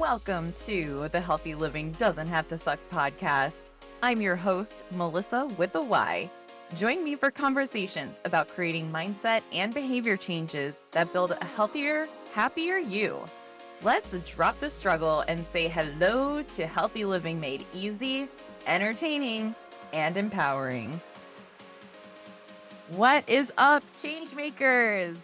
Welcome to the Healthy Living Doesn't Have to Suck podcast. I'm your host, Melyssa with a Y. Join me for conversations about creating mindset and behavior changes that build a healthier, happier you. Let's drop the struggle and say hello to healthy living made easy, entertaining, and empowering. What is up, change makers?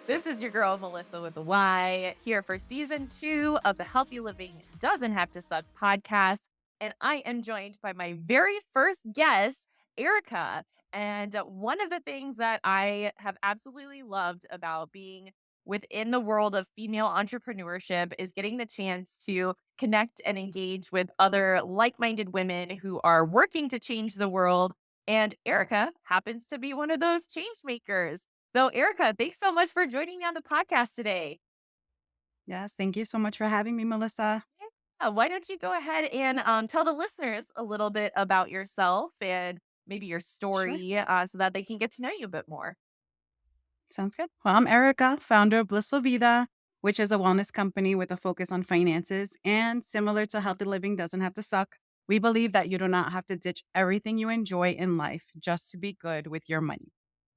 This is your girl, Melyssa with a Y, here for season 2 of the Healthy Living Doesn't Have to Suck podcast. And I am joined by my very first guest, Erika. And one of the things that I have absolutely loved about being within the world of female entrepreneurship is getting the chance to connect and engage with other like-minded women who are working to change the world. And Erika happens to be one of those change makers. So, Erika, thanks so much for joining me on the podcast today. Yes, thank you so much for having me, Melissa. Why don't you go ahead and tell the listeners a little bit about yourself and maybe your Sure. story so that they can get to know you a bit more. Sounds good. Well, I'm Erika, founder of Bli ful Vida, which is a wellness company with a focus on finances. And similar to Healthy Living Doesn't Have to Suck, we believe that you do not have to ditch everything you enjoy in life just to be good with your money.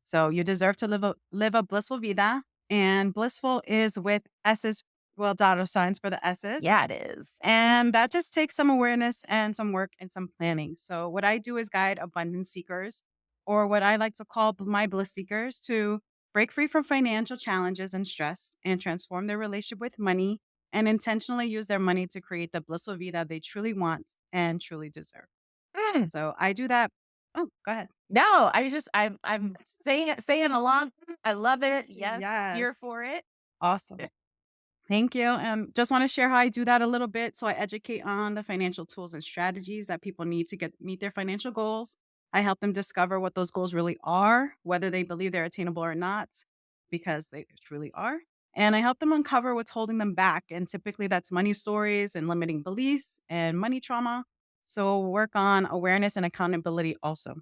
So you deserve to live a blissful vida. And blissful is with S's, well, dollar signs for the S's. Yeah, it is. And that just takes some awareness and some work and some planning. So, what I do is guide abundance seekers, or what I like to call my bliss seekers, to break free from financial challenges and stress and transform their relationship with money and intentionally use their money to create the blissful vida they truly want and truly deserve. Mm, So, I do that. Oh, go ahead. no, I'm saying along. I love it. Yes, Yes. here for it. Awesome. Thank you. Just want to share how I do that a little bit. So I educate on the financial tools and strategies that people need to meet their financial goals. I help them discover what those goals really are, whether they believe they're attainable or not, because they truly are. And I help them uncover what's holding them back. And typically that's money stories and limiting beliefs and money trauma. So work on awareness and accountability also.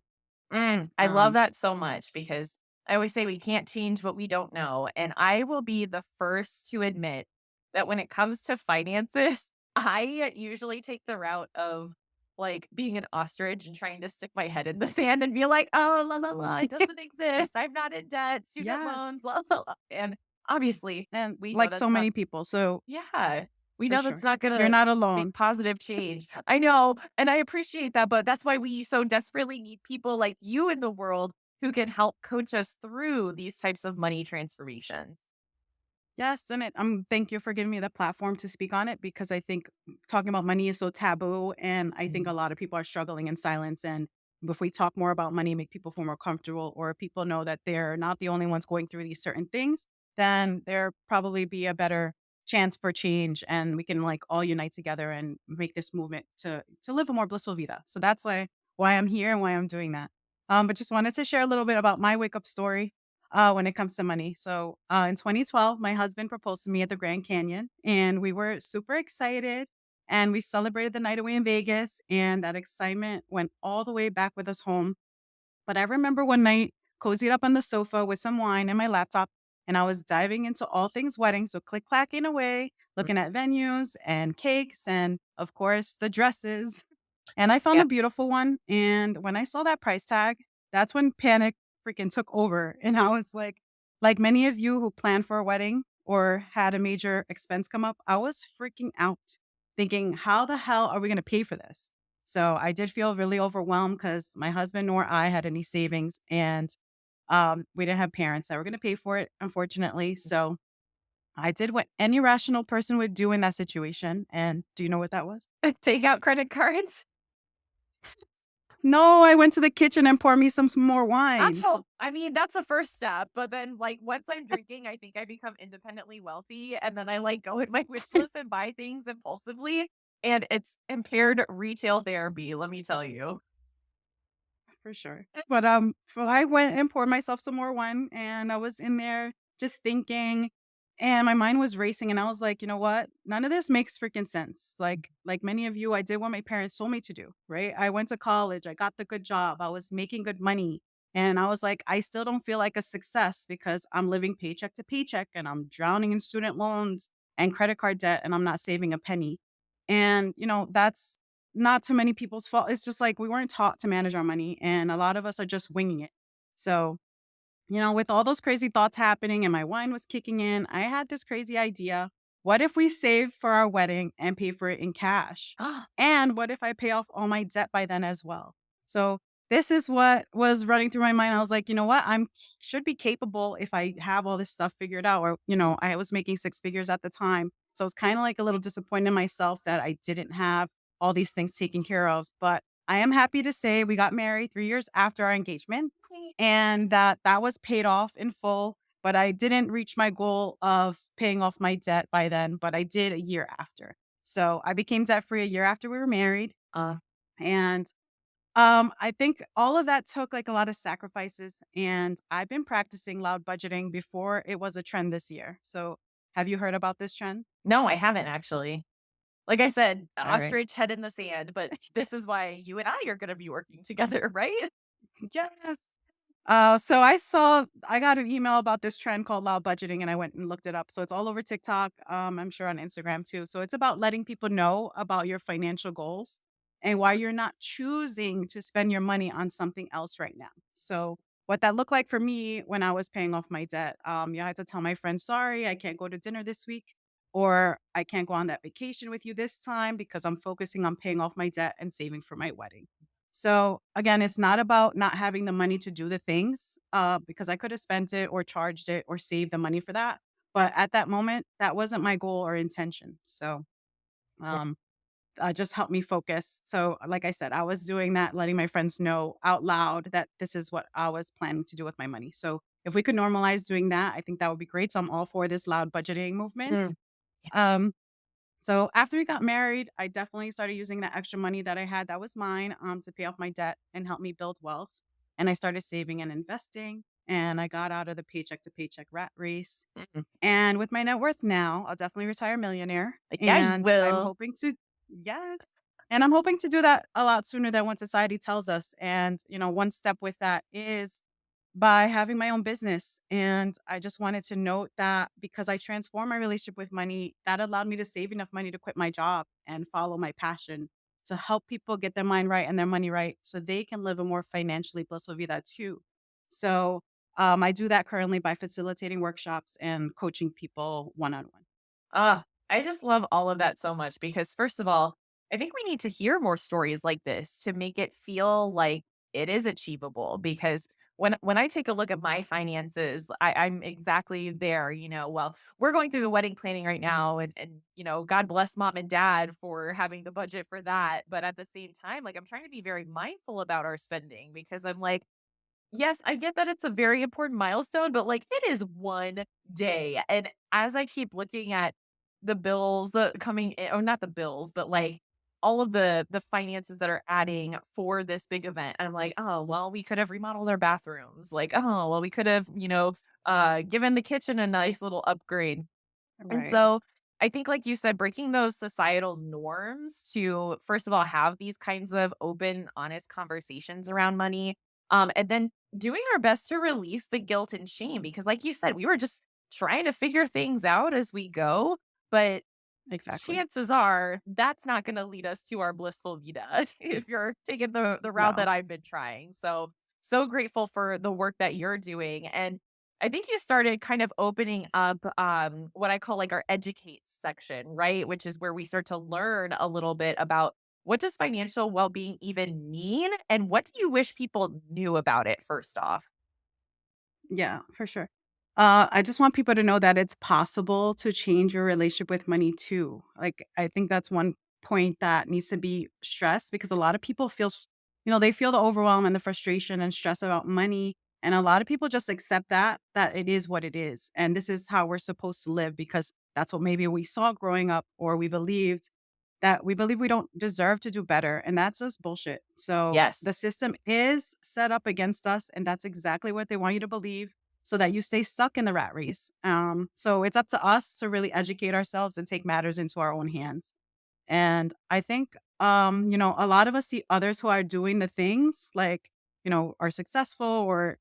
I love Um, that so much because I always say we can't change what we don't know. And I will be the first to admit that when it comes to finances, I usually take the route of like being an ostrich and trying to stick my head in the sand and be like, oh, la, la, la, it doesn't exist. I'm not in debt, student yes. loans, blah, blah, blah. And obviously, And we know like so that's not many people. So yeah. We for know that's sure, not you're gonna not make alone. positive change. I know, and I appreciate that, but that's why we so desperately need people like you in the world who can help coach us through these types of money transformations. Yes, and thank you for giving me the platform to speak on it because I think talking about money is so taboo, and I think a Mhm. lot of people are struggling in silence. And if we talk more about money, make people feel more comfortable, or people know that they're not the only ones going through these certain things, then there probably be a better chance for change, and we can like all unite together and make this movement to live a more blissful vida. So that's why I'm here and why I'm doing that. But just wanted to share a little bit about my wake up story when it comes to money. So in 2012, my husband proposed to me at the Grand Canyon, and we were super excited. And we celebrated the night away in Vegas, and that excitement went all the way back with us home. But I remember one night, cozied up on the sofa with some wine and my laptop, and I was diving into all things wedding. So click clacking away, looking at venues and cakes, and of course, the dresses. And I found a Yep. beautiful one. And when I saw that price tag, that's when panic freaking took over. And I was like many of you who planned for a wedding or had a major expense come up, I was freaking out, thinking, how the hell are we going to pay for this? So I did feel really overwhelmed because my husband nor I had any savings, and we didn't have parents that were going to pay for it, unfortunately. So I did what any rational person would do in that situation. And do you know what that was? Take out credit cards. No, I went to the kitchen and poured me some more wine. I mean, that's the first step. But then like once I'm drinking, I think I become independently wealthy. And then I like go in my wish list and buy things impulsively. And it's impaired retail therapy, let me tell you. For sure. But, so I went and poured myself some more wine, and I was in there just thinking, and my mind was racing, and I was like, "You know what? None of this makes freaking sense." Like many of you, I did what my parents told me to do, right? I went to college, I got the good job, I was making good money, and I was like, "I still don't feel like a success because I'm living paycheck to paycheck, and I'm drowning in student loans, and credit card debt, and I'm not saving a penny. And, that's not too many people's fault. It's just like we weren't taught to manage our money, and a lot of us are just winging it. So, with all those crazy thoughts happening and my wine was kicking in, I had this crazy idea. What if we save for our wedding and pay for it in cash? And what if I pay off all my debt by then as well? So this is what was running through my mind. I was like, you know what? I'm should be capable if I have all this stuff figured out. Or, I was making six figures at the time. So it's kind of like a little disappointed in myself that I didn't have all these things taken care of. But I am happy to say we got married 3 years after our engagement and that was paid off in full, but I didn't reach my goal of paying off my debt by then, but I did a year after. So I became debt free a year after we were married. Uh, And I think all of that took like a lot of sacrifices. And I've been practicing loud budgeting before it was a trend this year. So have you heard about this trend? no, I haven't actually. Like I said, All right. ostrich head in the sand, but this is why you and I are gonna be working together, right? Yes. So I got an email about this trend called loud budgeting and I went and looked it up. So it's all over TikTok. I'm sure on Instagram too. So it's about letting people know about your financial goals and why you're not choosing to spend your money on something else right now. So what that looked like for me when I was paying off my debt, I had to tell my friend, sorry, I can't go to dinner this week, or I can't go on that vacation with you this time because I'm focusing on paying off my debt and saving for my wedding. So again, it's not about not having the money to do the things, because I could have spent it or charged it or saved the money for that. But at that moment, that wasn't my goal or intention. So Yeah. um, just helped me focus. So, like I said, I was doing that, letting my friends know out loud that this is what I was planning to do with my money. So if we could normalize doing that, I think that would be great. So I'm all for this loud budgeting movement. Mm. Um, so after we got married, I definitely started using that extra money that I had that was mine to pay off my debt and help me build wealth. And I started saving and investing. And I got out of the paycheck to paycheck rat race. Mm. And with my net worth now, I'll definitely retire a millionaire. Like, yeah, you And I'm will. hoping to, yes. And I'm hoping to do that a lot sooner than what society tells us. And, one step with that is by having my own business. And I just wanted to note that because I transformed my relationship with money, that allowed me to save enough money to quit my job and follow my passion to help people get their mind right and their money right so they can live a more financially blissful vida too. So I do that currently by facilitating workshops and coaching people one on one. Ah, I just love all of that so much because first of all, I think we need to hear more stories like this to make it feel like it is achievable because when I take a look at my finances, I'm exactly there, Well, we're going through the wedding planning right now and God bless mom and dad for having the budget for that. But at the same time, like I'm trying to be very mindful about our spending because I'm like, yes, I get that it's a very important milestone, but, like, it is one day, and as I keep looking at the bills, coming in or not the bills, but, like, all of the finances that are adding for this big event, I'm like, "Oh, well, we could have remodeled our bathrooms." Like, "Oh, well, we could have, given the kitchen a nice little upgrade." And Right. so I think, like you said, breaking those societal norms to, first of all, have these kinds of open, honest conversations around money. And then doing our best to release the guilt and shame. Because, like you said, we were just trying to figure things out as we go. But Exactly. chances are that's not going to lead us to our blissful vida if you're taking the route No. that I've been trying. So grateful for the work that you're doing. And I think you started kind of opening up what I call like our educate section, right? Which is where we start to learn a little bit about what does financial well-being even mean and what do you wish people knew about it first off? Yeah, for sure. I just want people to know that it's possible to change your relationship with money too. Like, I think that's one point that needs to be stressed because a lot of people feel, they feel the overwhelm and the frustration and stress about money. And a lot of people just accept that it is what it is. And this is how we're supposed to live because that's what maybe we saw growing up or we believe we don't deserve to do better, and that's just bullshit. So, the Yes. system is set up against us, and that's exactly what they want you to believe so that you stay stuck in the rat race. So it's up to us to really educate ourselves and take matters into our own hands. And I think, a lot of us see others who are doing the things like, are successful or,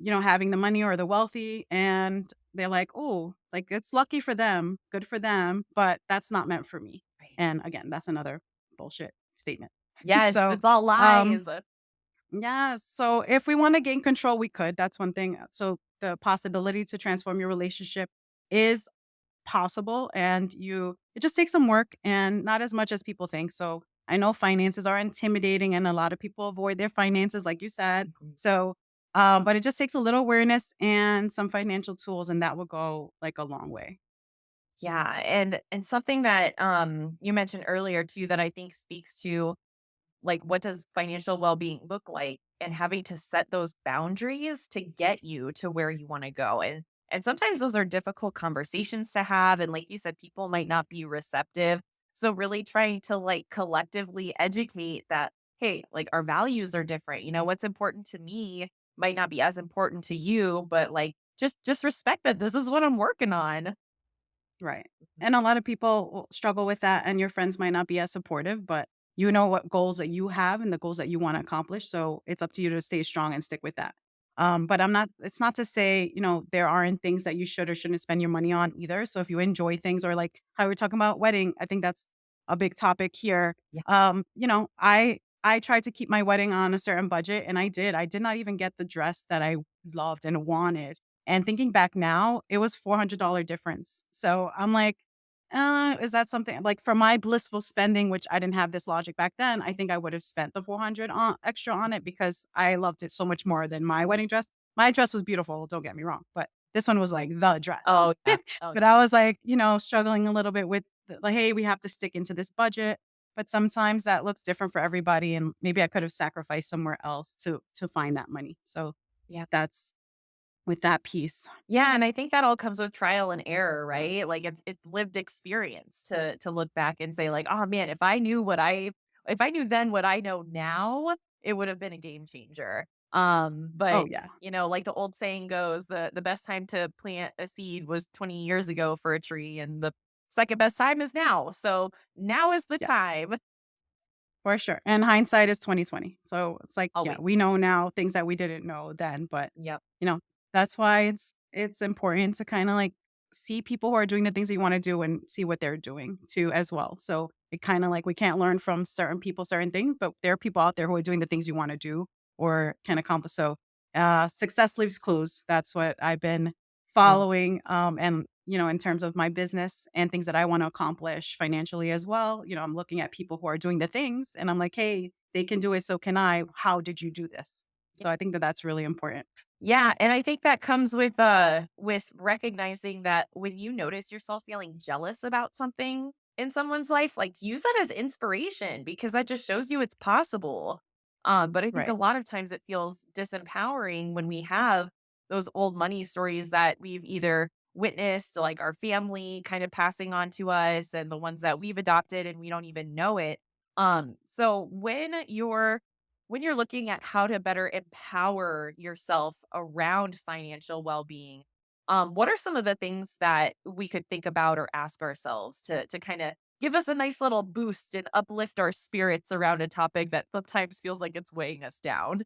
having the money or the wealthy. And they're like, oh, Like, it's lucky for them, good for them, but that's not meant for me. Right. And again, that's another bullshit statement. Yes, So, it's all um, lies. yeah, so if we wanna gain control, we could, that's one thing. So the possibility to transform your relationship is possible, and you it just takes some work and not as much as people think. So I know finances are intimidating and a lot of people avoid their finances like you said. Mhm. So but it just takes a little awareness and some financial tools, and that will go like a long way. Yeah, and something that you mentioned earlier too that I think speaks to like what does financial well-being look like and having to set those boundaries to get you to where you want to go. And sometimes those are difficult conversations to have, and like you said, people might not be receptive. So really trying to like collectively educate that hey, like our values are different. You know, what's important to me might not be as important to you, but like just respect that this is what I'm working on. Right. Mhm. And a lot of people will struggle with that, and your friends might not be as supportive, but you know what goals that you have and the goals that you want to accomplish. So it's up to you to stay strong and stick with that. But it's not to say, there aren't things that you should or shouldn't spend your money on either. So if you enjoy things or like how we're talking about wedding, I think that's a big topic here. Yeah. I tried to keep my wedding on a certain budget, and I did. I did not even get the dress that I loved and wanted, and thinking back now, it was $400 difference. So I'm like, is that something like for my blissful spending, which I didn't have this logic back then, I think I would have spent the 400 extra on it because I loved it so much more than my wedding dress. My dress was beautiful, don't get me wrong, but this one was like the dress. Oh yeah. Oh But I was like, struggling a little bit with like, hey, we have to stick into this budget. But sometimes that looks different for everybody, and maybe I could have sacrificed somewhere else to find that money. So yeah. that's with that piece. Yeah, and I think that all comes with trial and error, right? Like it's lived experience to look back and say like, "Oh man, if I knew then what I know now, it would have been a game changer." Oh But yeah. you know, like the old saying goes, the best time to plant a seed was 20 years ago for a tree and the second best time is now. So, now is the Yes. time. For sure, and hindsight is 2020. So, it's like, yeah, Always. we know now things that we didn't know then, but, Yep. you know, that's why it's important to kinda, like, see people who are doing the things that you wanna do and see what they're doing too as well. So, it kinda like we can't learn from certain people certain things, but there are people out there who are doing the things you wanna do or can accomplish. So, success leaves clues. That's what I've been Mm. following, and, in terms of my business and things that I wanna accomplish financially as well, I'm looking at people who are doing the things and I'm like, "Hey, they can do it, so can I. How did you do this?" So I think that that's really important. Yeah, and I think that comes with recognizing that when you notice yourself feeling jealous about something in someone's life, like use that as inspiration because that just shows you it's possible. But I think a Right. lot of times it feels disempowering when we have those old money stories that we've either witnessed, like our family kind of passing on to us, and the ones that we've adopted and we don't even know it. So when you're looking at how to better empower yourself around financial well-being, what are some of the things that we could think about or ask ourselves to kind of give us a nice little boost and uplift our spirits around a topic that sometimes feels like it's weighing us down?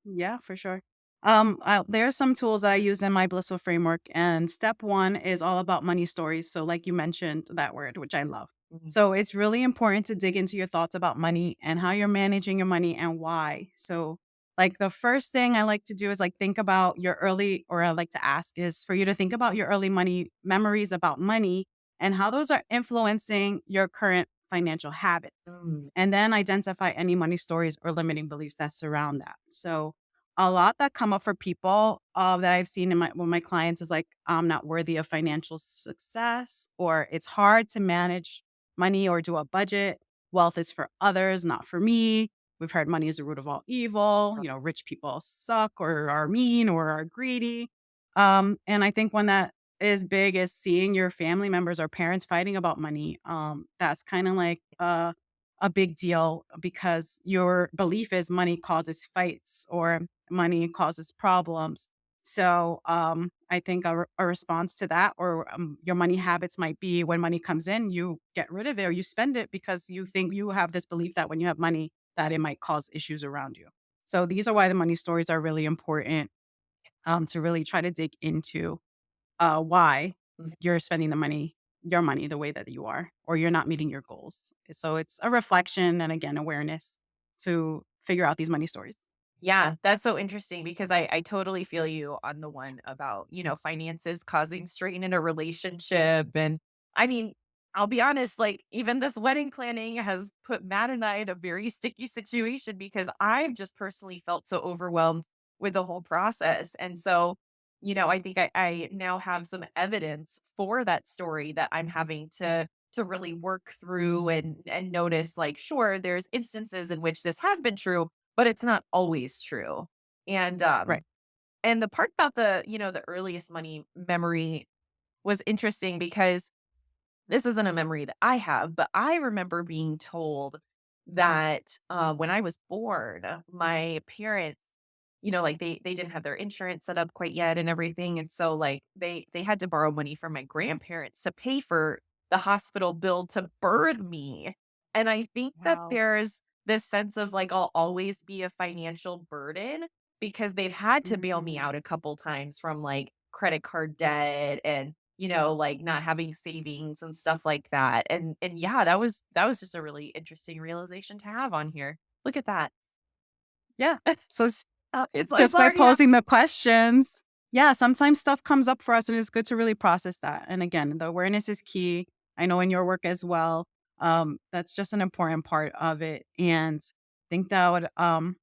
Yeah, for sure. There are some tools that I use in my blissful framework, and step one is all about money stories. So, like you mentioned that word, which I love. Mhm. So, it's really important to dig into your thoughts about money and how you're managing your money and why. So, like the first thing I like to do is like think about your early, or I like to ask is for you to think about your early money memories about money and how those are influencing your current financial habits, Mm. and then identify any money stories or limiting beliefs that surround that. So, a lot that come up for people that I've seen in my with my clients is like, I'm not worthy of financial success, or it's hard to manage money or do a budget. Wealth is for others, not for me. We've heard money is the root of all evil. Rich people suck or are mean or are greedy. And I think one that is big is seeing your family members or parents fighting about money. That's kind of like a big deal because your belief is money causes fights or money causes problems. So I think a response to that, or your money habits might be when money comes in, you get rid of it or you spend it because you think you have this belief that when you have money, that it might cause issues around you. So these are why the money stories are really important, to really try to dig into why. Mm. you're spending your money the way that you are, or you're not meeting your goals. So it's a reflection and again, awareness to figure out these money stories. Yeah, that's so interesting because I totally feel you on the one about, finances causing strain in a relationship. And I mean, I'll be honest, like even this wedding planning has put Matt and I in a very sticky situation because I've just personally felt so overwhelmed with the whole process. And so, I think I now have some evidence for that story that I'm having to really work through and notice like, sure, there's instances in which this has been true, but it's not always true. And, Right. the part about the earliest money memory was interesting because this isn't a memory that I have, but I remember being told that, when I was born, my parents, like they didn't have their insurance set up quite yet and everything, and so like they had to borrow money from my grandparents to pay for the hospital bill to birth me. And I think that Wow. there's this sense of like I'll always be a financial burden because they've had to bail me Mm. out a couple times from like credit card debt and like not having savings and stuff like that. And yeah, that was just a really interesting realization to have on here. Look at that. Yeah. So It's just by already happened. posing the questions, yeah, sometimes stuff comes up for us and it's good to really process that. And again, the awareness is key. I know in your work as well. That's just an important part of it. And think that would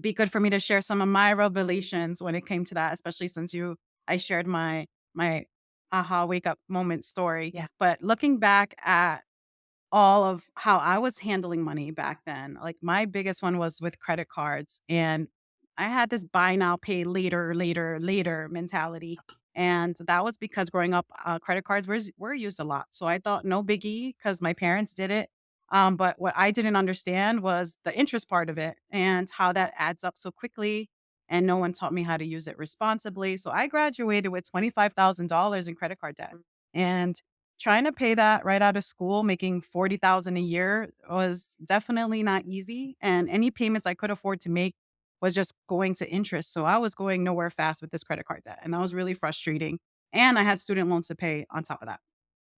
be good for me to share some of my revelations when it came to that, especially since I shared my aha wake up moment story. Yeah. But looking back at all of how I was handling money back then. Like my biggest one was with credit cards. And I had this buy now, pay later, later, later mentality. And that was because growing up, credit cards were used a lot. So I thought no biggie because my parents did it. But what I didn't understand was the interest part of it and how that adds up so quickly. And no one taught me how to use it responsibly. So I graduated with $25,000 in credit card debt. Mm. And trying to pay that right out of school, making 40,000 a year was definitely not easy, and any payments I could afford to make was just going to interest, so I was going nowhere fast with this credit card debt, and that was really frustrating, and I had student loans to pay on top of that.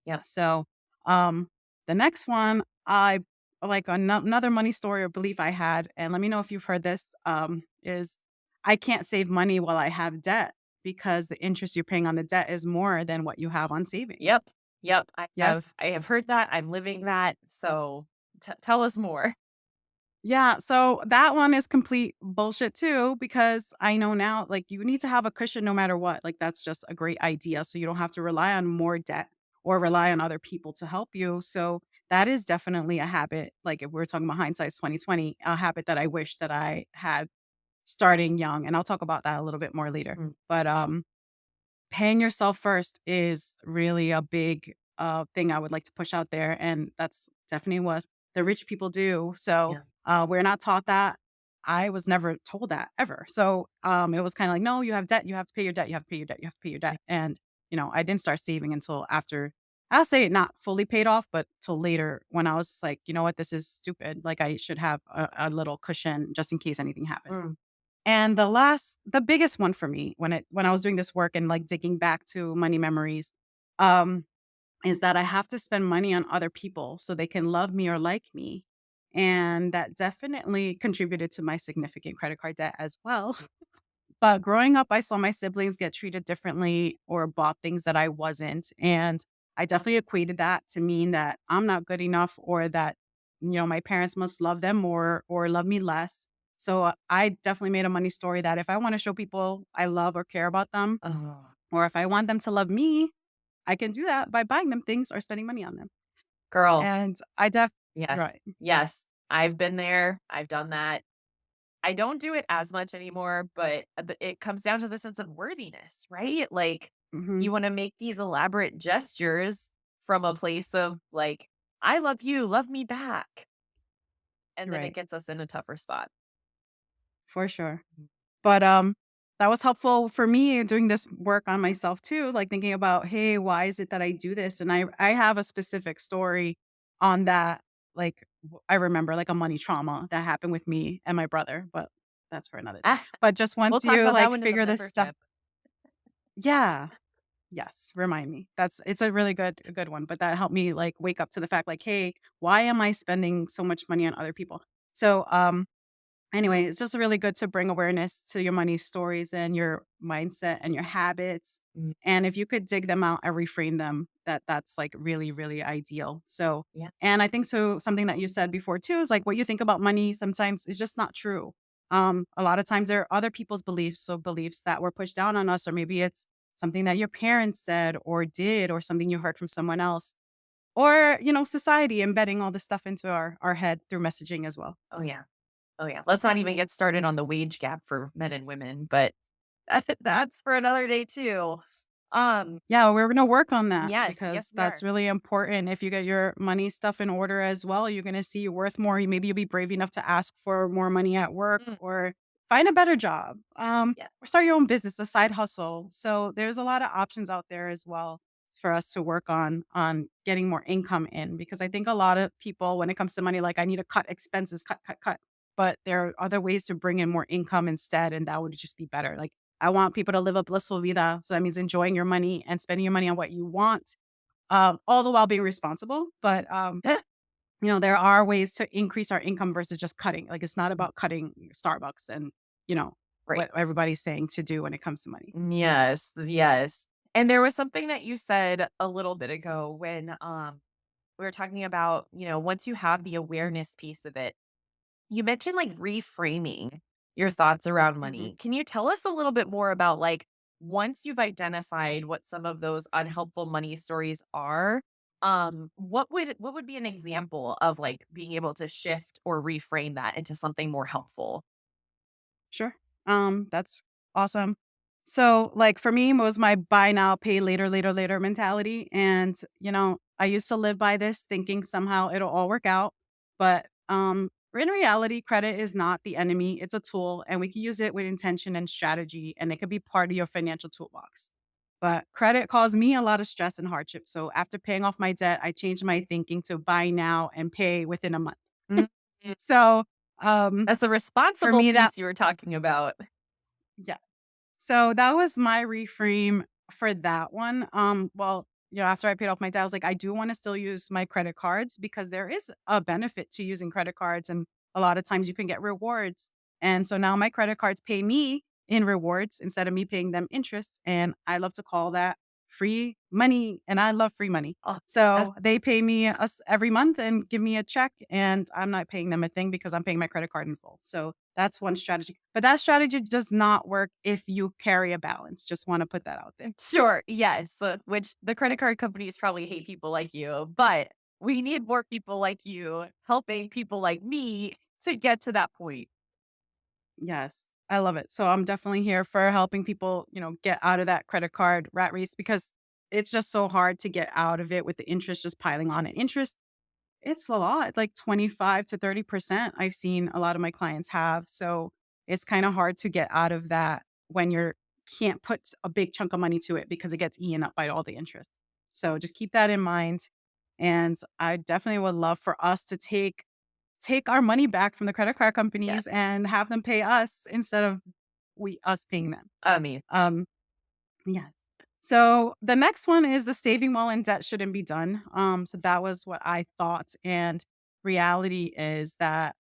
Yeah. So, um, the next one, I like another money story or belief I had, and let me know if you've heard this, is I can't save money while I have debt because the interest you're paying on the debt is more than what you have on savings. Yep. Yep. I Yes. have I have heard that. I'm living that. So tell us more. Yeah, so that one is complete bullshit too, because I know now, like, you need to have a cushion no matter what. Like, that's just a great idea. So you don't have to rely on more debt or rely on other people to help you. So that is definitely a habit. Like, if we're talking about hindsight's 2020, a habit that I wish that I had starting young. And I'll talk about that a little bit more later. Mm. But paying yourself first is really a big thing I would like to push out there. And that's definitely what the rich people do. So Yeah. we're not taught that. I was never told that ever. So it was kind of like, no, you have debt. You have to pay your debt. You have to pay your debt. You have to pay your Yeah. debt. And, I didn't start saving until after, I'll say it not fully paid off, but till later when I was just like, you know what, this is stupid. Like I should have a little cushion just in case anything happens. Mm. And the biggest one for me when I was doing this work and, like, digging back to money memories, um, is that I have to spend money on other people so they can love me or like me, and that definitely contributed to my significant credit card debt as well. But growing up, I saw my siblings get treated differently or bought things that I wasn't, and I definitely equated that to mean that I'm not good enough or that, my parents must love them more or love me less. So, I definitely made a money story that if I wanna show people I love or care about them, Oh, or if I want them to love me, I can do that by buying them things or spending money on them. girl. And I def Yes. Right. Yes. I've been there. I've done that. I don't do it as much anymore, but it comes down to the sense of worthiness, right? Like Mhm. you want to make these elaborate gestures from a place of like, I love you, love me back. And then it Right. gets us in a tougher spot. For sure. Mm. But, that was helpful for me doing this work on myself too, like thinking about, "Hey, why is it that I do this?" And I have a specific story on that, like, I remember, like, a money trauma that happened with me and my brother, but that's for another day. Ah, But just we'll once talk you, about that like, one in the figure this stuff. membership. Yeah. Yes, remind me. It's a good one, but that helped me like wake up to the fact like, hey, why am I spending so much money on other people? So anyway, it's just really good to bring awareness to your money stories and your mindset and your habits. Mm, And if you could dig them out and reframe them, that's like really, really ideal. So, yeah. and I think so something that you said before too is like what you think about money sometimes is just not true. A lot of times there are other people's beliefs, so beliefs that were pushed down on us, or maybe it's something that your parents said or did, or something you heard from someone else, or society embedding all this stuff into our head through messaging as well. Oh, yeah. Oh, yeah. Let's not even get started on the wage gap for men and women, but that's for another day too. Um, Yeah, we're gonna work on that yes, yes, because we that's are. really important. If you get your money stuff in order as well, you're gonna see you're worth more. Maybe you'll be brave enough to ask for more money at work Mm, or find a better job. yeah. Or start your own business, a side hustle. So there's a lot of options out there as well for us to work on getting more income in because I think a lot of people when it comes to money, like I need to cut expenses, cut, cut, cut. But there are other ways to bring in more income instead, and that would just be better. Like I want people to live a blissful vida. So that means enjoying your money and spending your money on what you want, all the while being responsible. But there are ways to increase our income versus just cutting. Like it's not about cutting Starbucks and you know Right. what everybody's saying to do when it comes to money. Yes, yes. And there was something that you said a little bit ago when we were talking about, once you have the awareness piece of it, you mentioned like reframing your thoughts around Mhm. money. Can you tell us a little bit more about like once you've identified what some of those unhelpful money stories are, what would be an example of like being able to shift or reframe that into something more helpful? Sure. That's awesome. So, like for me, it was my buy now, pay later, later, later mentality. And, I used to live by this thinking somehow it'll all work out. But in reality, credit is not the enemy. It's a tool and we can use it with intention and strategy, and it could be part of your financial toolbox. But credit caused me a lot of stress and hardship. So after paying off my debt, I changed my thinking to buy now and pay within a month. Mm, So um that's a for responsible me that piece you were talking about. yeah. So that was my reframe for that one. Well, after I paid off my debt, I was like, I do want to still use my credit cards because there is a benefit to using credit cards. And a lot of times you can get rewards. And so now my credit cards pay me in rewards instead of me paying them interest. And I love to call that free money. And I love free money. Oh, that's So they pay me us every month and give me a check, and I'm not paying them a thing because I'm paying my credit card in full. So that's one strategy. But that strategy does not work if you carry a balance. Just want to put that out there. sure. Yes. Which the credit card companies probably hate people like you, but we need more people like you helping people like me to get to that point. Yes, I love it. So I'm definitely here for helping people, get out of that credit card rat race because it's just so hard to get out of it with the interest just piling on. And interest, it's a lot, like 25 to 30% I've seen a lot of my clients have. So it's kind of hard to get out of that when you're can't put a big chunk of money to it because it gets eaten up by all the interest. So just keep that in mind. And I definitely would love for us to take our money back from the credit card Yeah. companies and have them pay us instead of we us paying them. I mean, Um, yes. So the next one is the saving while in debt shouldn't be done. So that was what I thought, and reality is that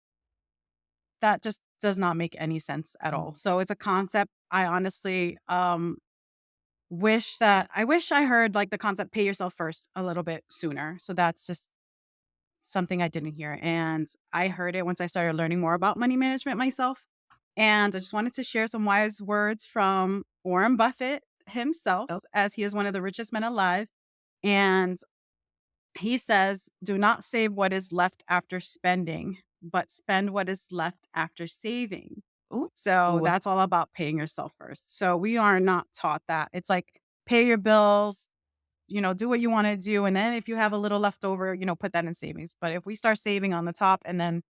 that just does not make any sense at all. mm, So it's a concept I honestly wish I heard like the concept pay yourself first a little bit sooner. So that's just something I didn't hear, and I heard it once I started learning more about money management myself, and I just wanted to share some wise words from Warren Buffett himself, oh, as he is one of the richest men alive, and he says, "Do not save what is left after spending, but spend what is left after saving." ooh, So ooh, that's all about paying yourself first. So we are not taught that. It's like pay your bills, do what you wanna do, and then if you have a little left over, put that in savings. But if we start saving on the top and then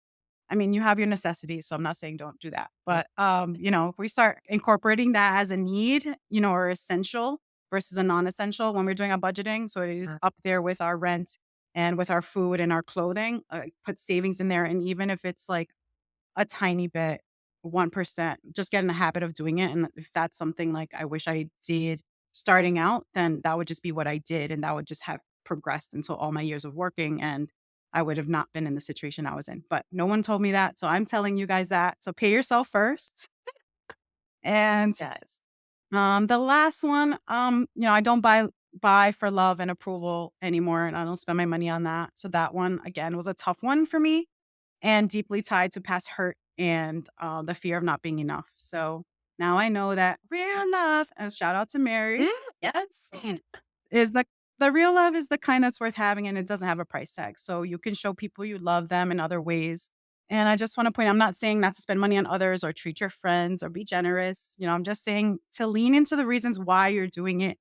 I mean, you have your necessities, so I'm not saying don't do that. yeah, But, if we start incorporating that as a need, or essential versus a non-essential when we're doing our budgeting, so it is uh, up there with our rent and with our food and our clothing, put savings in there, and even if it's like a tiny bit, 1%, just get in the habit of doing it, and if that's something like I wish I did starting out, then that would just be what I did, and that would just have progressed until all my years of working, and I would have not been in the situation I was in. But no one told me that, so I'm telling you guys that. So pay yourself first. And Yes. the last one, I don't buy for love and approval anymore, and I don't spend my money on that. So that one again was a tough one for me and deeply tied to past hurt and the fear of not being enough. So now I know that real love, and shout out to Mary, Mm, yes. is the real love is the kind that's worth having and it doesn't have a price tag. So you can show people you love them in other ways. And I just want to point, I'm not saying not to spend money on others or treat your friends or be generous. I'm just saying to lean into the reasons why you're doing it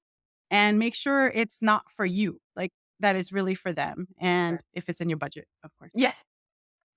and make sure it's not for you, like that is really for them. And Sure. if it's in your budget, of course. Yeah.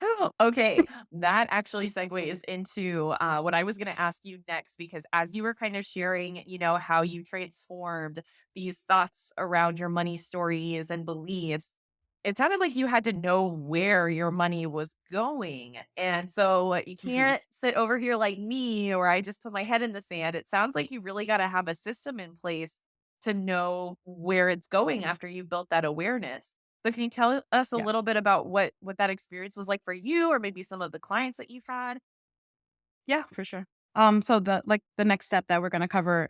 Oh, okay. That actually segues into what I was going to ask you next, because as you were kind of sharing, how you transformed these thoughts around your money stories and beliefs, it sounded like you had to know where your money was going. And so you Mhm. can't sit over here like me, or I just put my head in the sand. It sounds like you really got to have a system in place to know where it's going after you've built that awareness. So can you tell us a Yeah. little bit about what that experience was like for you, or maybe some of the clients that you've had? Yeah, for sure. So the next step that we're gonna cover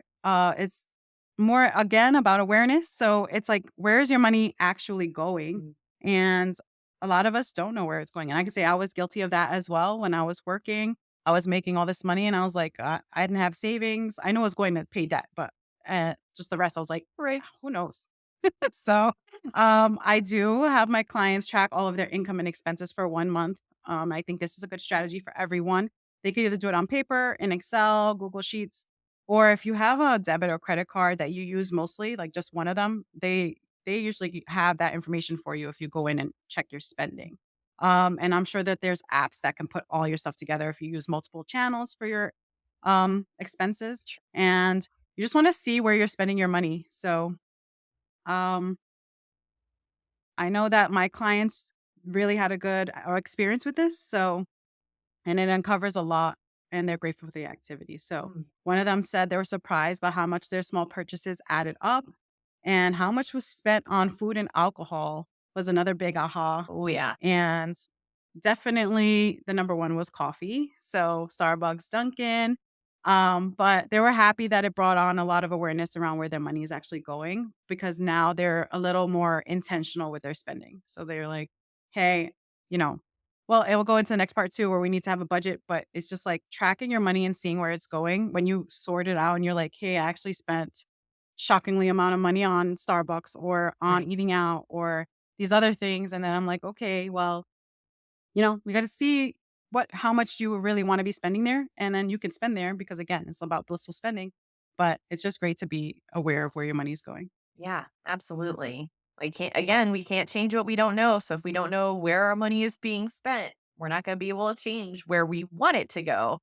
is more again about awareness. So it's like, where's your money actually going? Mm. And a lot of us don't know where it's going. And I can say I was guilty of that as well when I was working. I was making all this money and I was like, I didn't have savings. I know I was going to pay debt, but just the rest, I was like, Right. who knows? So I do have my clients track all of their income and expenses for 1 month. I think this is a good strategy for everyone. They could either do it on paper, in Excel, Google Sheets, or if you have a debit or credit card that you use mostly, like just one of them, they usually have that information for you if you go in and check your spending. And I'm sure that there's apps that can put all your stuff together if you use multiple channels for your expenses, and you just want to see where you're spending your money. So um, I know that my clients really had a good experience with this. So and it uncovers a lot, and they're grateful for the activity. So, Mm. one of them said they were surprised by how much their small purchases added up, and how much was spent on food and alcohol was another big aha. Oh, yeah. And definitely the number one was coffee. So, Starbucks, Dunkin'. But they were happy that it brought on a lot of awareness around where their money is actually going because now they're a little more intentional with their spending. So they're like, hey, you know, well, it will go into the next part too, where we need to have a budget, but it's just like tracking your money and seeing where it's going. When you sort it out and you're like, hey, I actually spent shockingly amount of money on Starbucks or on Right. eating out or these other things. And then I'm like, okay, well, we got to see how much you really want to be spending there. And then you can spend there because again, it's about blissful spending. But it's just great to be aware of where your money is going. Yeah, absolutely. We can't change what we don't know. So if we don't know where our money is being spent, we're not going to be able to change where we want it to go.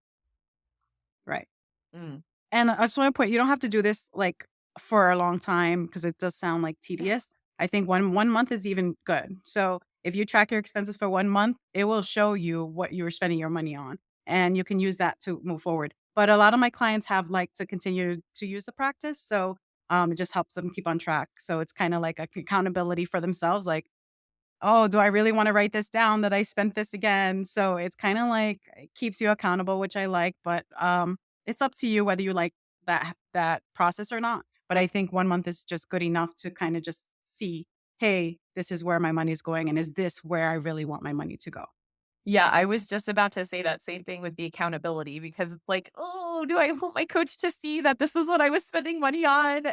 Right. Mm. And I just want to point, you don't have to do this like for a long time because it does sound like tedious. I think one month is even good. So if you track your expenses for 1 month, it will show you what you were spending your money on, and you can use that to move forward. But a lot of my clients have like to continue to use the practice, so it just helps them keep on track. So it's kind of like accountability for themselves. Like, oh, do I really wanna write this down that I spent this again? So it's kinda like it keeps you accountable, which I like, but, it's up to you whether you like that process or not. But I think 1 month is just good enough to kinda just see, "Hey, this is where my money's going, and is this where I really want my money to go?" Yeah, I was just about to say that same thing with the accountability, because it's like, oh, do I want my coach to see that this is what I was spending money on?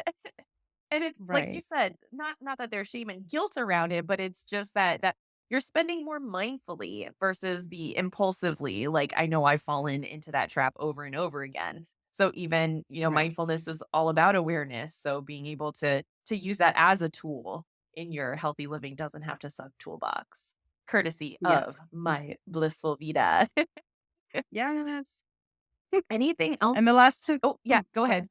And it's like you Right. said, not that there's shame and guilt around it, but it's just that you're spending more mindfully versus the impulsively. Like, I know I've fallen into that trap over and over again. So even, Right. mindfulness is all about awareness. So being able to use that as a tool in your healthy living doesn't have to suck toolbox. Courtesy of Yes. My Blissful Vida. Yes. Anything And else? the last tip Oh, yeah, go go ahead. ahead.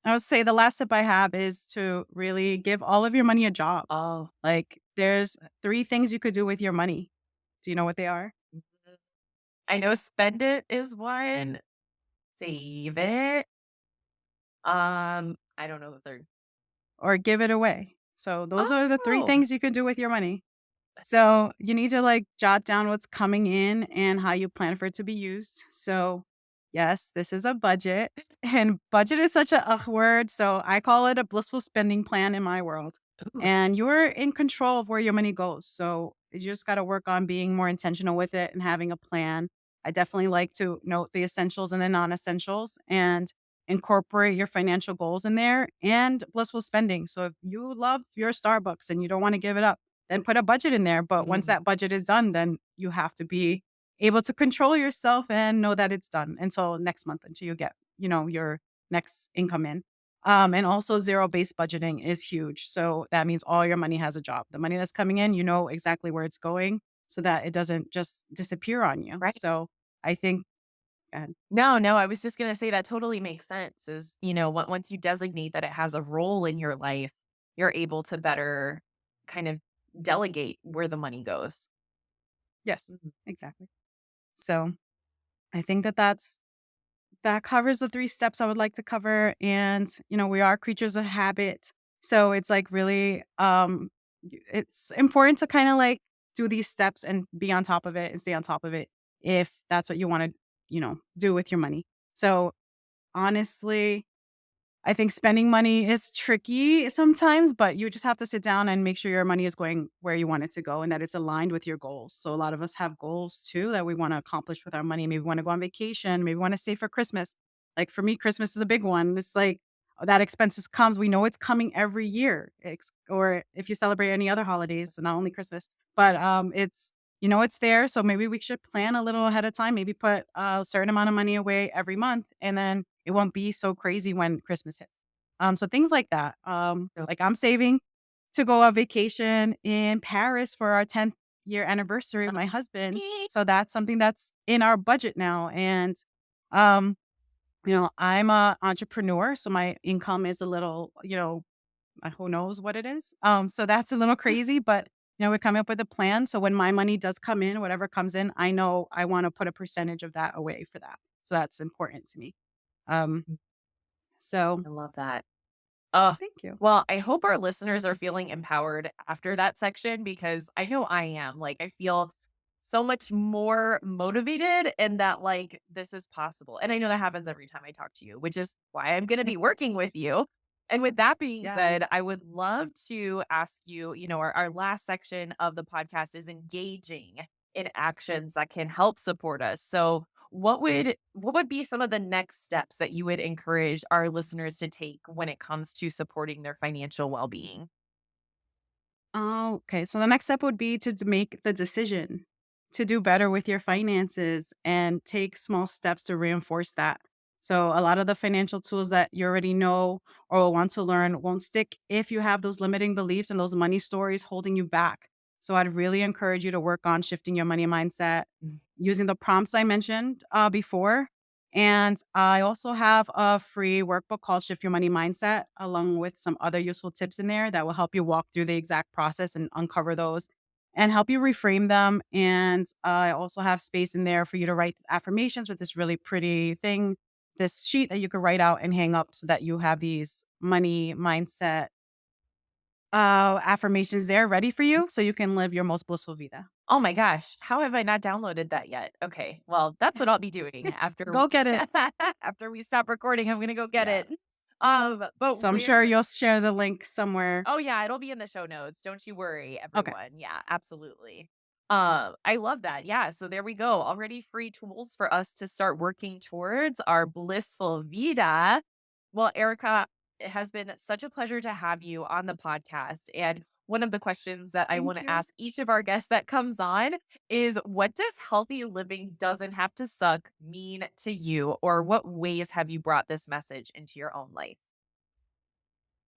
I would say the last tip I have is to really give all of your money a job. Oh, Like, there's 3 things you could do with your money. Do you know what they are? mhm. I know spend it is one. Save it. I don't know the third. or give it away. So those are the three Oh, things you can do with your money. So you need to like jot down what's coming in and how you plan for it to be used. So yes, this is a budget and budget is such a ugh word. So I call it a blissful spending plan in my world. ooh, And you're in control of where your money goes. So you just got to work on being more intentional with it and having a plan. I definitely like to note the essentials and the non-essentials and incorporate your financial goals in there and blissful spending. So if you love your Starbucks and you don't want to give it up, then put a budget in there. But once mhm, that budget is done, then you have to be able to control yourself and know that it's done until next month, until you get, your next income in. And also zero based budgeting is huge. So that means all your money has a job. The money that's coming in, you know exactly where it's going so that it doesn't just disappear on you. right. So I think, uh, No, no, I was just gonna say that totally makes sense is, once you designate that it has a role in your life, you're able to better kind of delegate where the money goes. yes, Mhm. exactly. So I think that covers the 3 steps I would like to cover, and, we are creatures of habit, so it's, like, really, it's important to kinda, like, do these steps and be on top of it and stay on top of it if that's what you wanna, do with your money. So, honestly, I think spending money is tricky sometimes, but you just have to sit down and make sure your money is going where you want it to go and that it's aligned with your goals. So a lot of us have goals too that we want to accomplish with our money. Maybe we want to go on vacation, maybe we want to save for Christmas. Like for me, Christmas is a big one. It's like that expenses comes. We know it's coming every year. Or if you celebrate any other holidays, so not only Christmas, but it's it's there. So maybe we should plan a little ahead of time. Maybe put a certain amount of money away every month, and then it won't be so crazy when Christmas hits. So things like that. So Like I'm saving to go on vacation in Paris for our 10th year anniversary with my husband. eh, So that's something that's in our budget now. And um, I'm a entrepreneur, so my income is a little, who knows what it is. So that's a little crazy, but we're coming up with a plan. So when my money does come in, whatever comes in, I know I want to put a percentage of that away for that. So that's important to me. Um, so I love that. Oh, thank you. well, I hope our listeners are feeling empowered after that section because I know I am. Like, I feel so much more motivated and that, like, this is possible. And I know that happens every time I talk to you, which is why I'm going to be working with you. And with that being Yes. said, I would love to ask you, our last section of the podcast is engaging in actions that can help support us. So, what would be some of the next steps that you would encourage our listeners to take when it comes to supporting their financial well-being? Oh, okay. So the next step would be to make the decision to do better with your finances and take small steps to reinforce that. So a lot of the financial tools that you already know or want to learn won't stick if you have those limiting beliefs and those money stories holding you back. So I'd really encourage you to work on shifting your money mindset Mm. using the prompts I mentioned before. And I also have a free workbook called Shift Your Money Mindset, along with some other useful tips in there that will help you walk through the exact process and uncover those and help you reframe them. And I also have space in there for you to write affirmations with this really pretty thing, this sheet that you could write out and hang up so that you have these money mindset affirmations there ready for you so you can live your most blissful vida. Oh my gosh, how have I not downloaded that yet? Okay, well, that's what I'll be doing after Go get it. after we stop recording. I'm gonna go get Yeah. it. But So I'm sure where you'll share the link somewhere. Oh yeah, it'll be in the show notes. Don't you worry, Okay. everyone. Yeah, absolutely. I love that. Yeah, so there we go. Already free tools for us to start working towards our blissful vida. Well, Erica, it has been such a pleasure to have you on the podcast. And one of the questions that I want Thank to you. ask each of our guests that comes on is what does healthy living doesn't have to suck mean to you? Or what ways have you brought this message into your own life?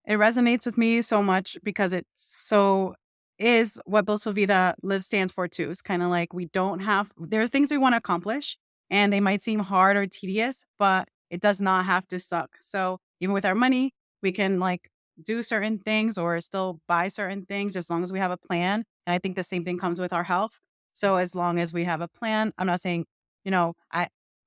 It resonates with me so much because it's so is what Bli Vida live stands for too. It's kind of like we don't have there are things we want to accomplish and they might seem hard or tedious, but it does not have to suck. So even with our money, we can like do certain things or still buy certain things as long as we have a plan. And I think the same thing comes with our health. So as long as we have a plan, I'm not saying, you know,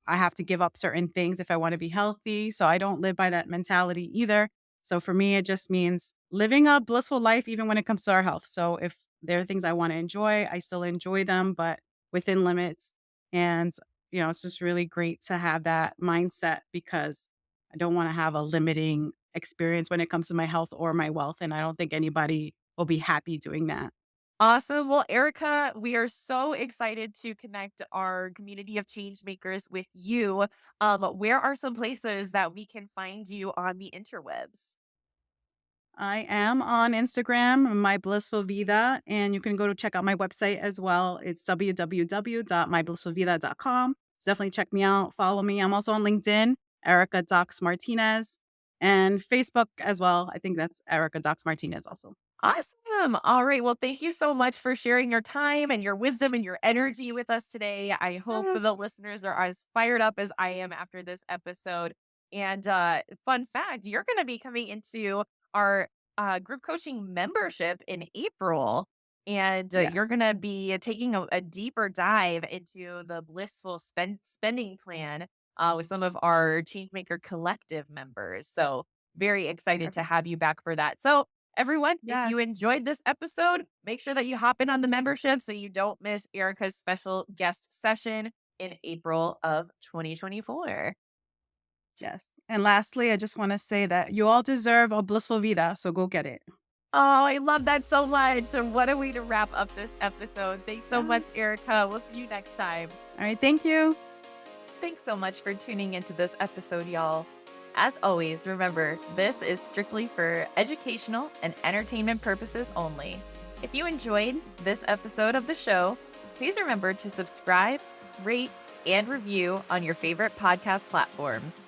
I have to give up certain things if I want to be healthy. So I don't live by that mentality either. So for me, it just means living a blissful life, even when it comes to our health. So if there are things I want to enjoy, I still enjoy them, but within limits. And, it's just really great to have that mindset because I don't want to have a limiting experience when it comes to my health or my wealth. And I don't think anybody will be happy doing that. Awesome. Well, Erica, we are so excited to connect our community of change makers with you. Where are some places that we can find you on the interwebs? I am on Instagram, My Blissful Vida, and you can go to check out my website as well. It's www.myblissfulvida.com. So definitely check me out, follow me. I'm also on LinkedIn, Erika Dox-Martinez, and Facebook as well. I think that's Erika Dox-Martinez also. Awesome. All right. Well, thank you so much for sharing your time and your wisdom and your energy with us today. I hope Yes. the listeners are as fired up as I am after this episode. And fun fact, you're going to be coming into our group coaching membership in April. And you're Yes. going to be taking a deeper dive into the blissful spending plan with some of our Changemaker Collective members. So, very excited to Okay. have you back for that. So, everyone, if you Yes. enjoyed this episode, make sure that you hop in on the membership so you don't miss Erica's special guest session in April of 2024. Yes. And lastly, I just want to say that you all deserve a blissful vida. So go get it. Oh, I love that so much. And what a way to wrap up this episode. Thanks so Yeah. much, Erica. We'll see you next time. All right. Thank you. Thanks so much for tuning into this episode, y'all. As always, remember, this is strictly for educational and entertainment purposes only. If you enjoyed this episode of the show, please remember to subscribe, rate, and review on your favorite podcast platforms.